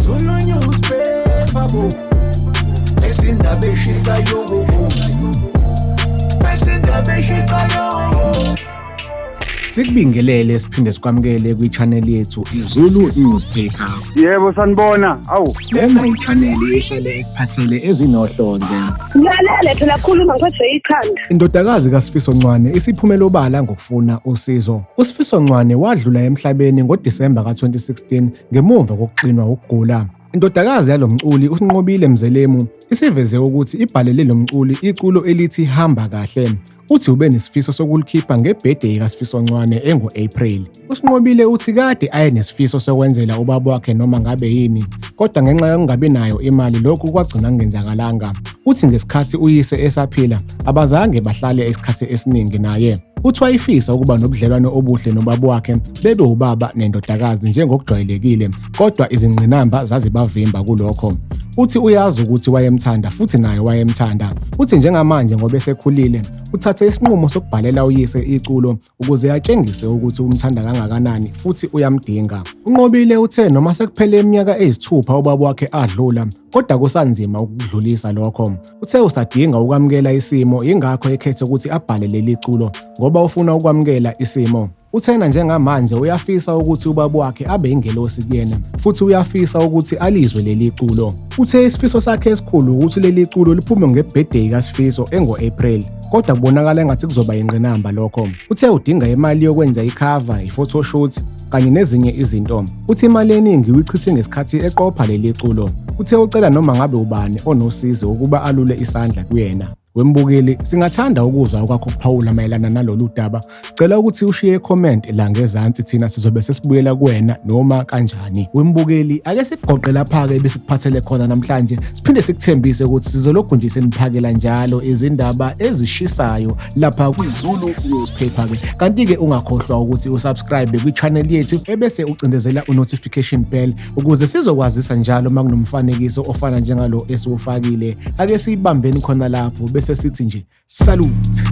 Zulu newspaper bo, ezindaba eshisayo bo, ezindaba eshisayo. Sikubingelele siphinde sikwamukele kwi-channel yethu iZulu Newspaper. Yebo sanibona. Awu. Lena i-channel ehlele ekuphathele ezinohlonze. Ngilalele phela khuluma ngiphethe ikhanda. Indodakazi kaSfiso Ncwane isiphumela obala ngokufuna usizo. USfiso Ncwane wadlula emhlabeni ngoDisemba ka-2016 ngemuva kokuxinwa ukugula. Indodakazi yalomculi uNqobile Mzelemu isiveze ukuthi ibhalele lomculi iculo elithi hamba kahle. Uthi ube nesifiso sokulikhipha ngebirthday kaSfiso Ncwane engo-April. USinqobile uthi kade ayenesifiso sokwenzela ubaba wakhe noma ngabe yini, kodwa ngenxa yokungabi nayo imali lokhu kwagcina kungenzakalanga. Uthi ngesikhathi uyise esaphila abazange bahlale isikhathi esiningi naye. Uthi wayefisa ukuba nobudlelwano obuhle nobaba wakhe bebe ubaba nendodakazi njengokujwayelekile, kodwa izingqinamba zazibavimba kulokho. Uthi uyazi ukuthi wayemthanda futhi naye wayemthanda. Uthi njengamanje ngoba esekhulile uthathe isinqumo sokubhalela uyise iculo ukuze atshengise ukuthi umthanda kangakanani futhi uyamdinga. UNqobile uthe noma sekuphele iminyaka eyisithupha ubaba wakhe adlula, kodwa kusanzima ukudlulisa lokho. Uthe usadinga ukwamukela isimo, ingakho ekhethe ukuthi abhale leli culo ngoba ufuna ukwamukela isimo. Uthena njengamanje uyafisa ukuthi ubaba wakhe abe ingelosi kuyena futhi uyafisa ukuthi alizwe leli culo. Uthe isifiso sakhe esikhulu ukuthi leli culo liphume ngebirthday kaSfiso engo-April, kodwa kubonakala engathi kuzoba ingqinamba lokho. Uthe udinga imali yokwenza icover, photoshoot kanye nezinye izinto. Uthi imali eningi uyichithe ngesikhathi eqopha leli culo. Uthe ucela noma ngabe ubani onosizo ukuba alule isandla kuyena. Wembukeli, singathanda ukuzwa okwakho ukuphawula mayelana nalolu daba. Sicela ukuthi ushiye comment la ngezansi, thina sizobe sesibuyela kuwena noma kanjani. Wembukeli, ake sigoqe lapha-ke besikuphathele khona namhlanje. Siphinde sikuthembise ukuthi sizolokhu nje seniphakela njalo izindaba ezishisayo lapha kwiZulu Newspaper-ke. Kanti-ke ungakhohlwa ukuthi usubscribe kwi-channel yethu ebese ucindezela u-notification bell ukuze sizokwazisa njalo uma kunomfanekiso ofana njengalo esiwufakile. Ake siyibambeni khona lapho bese sithi nje salute.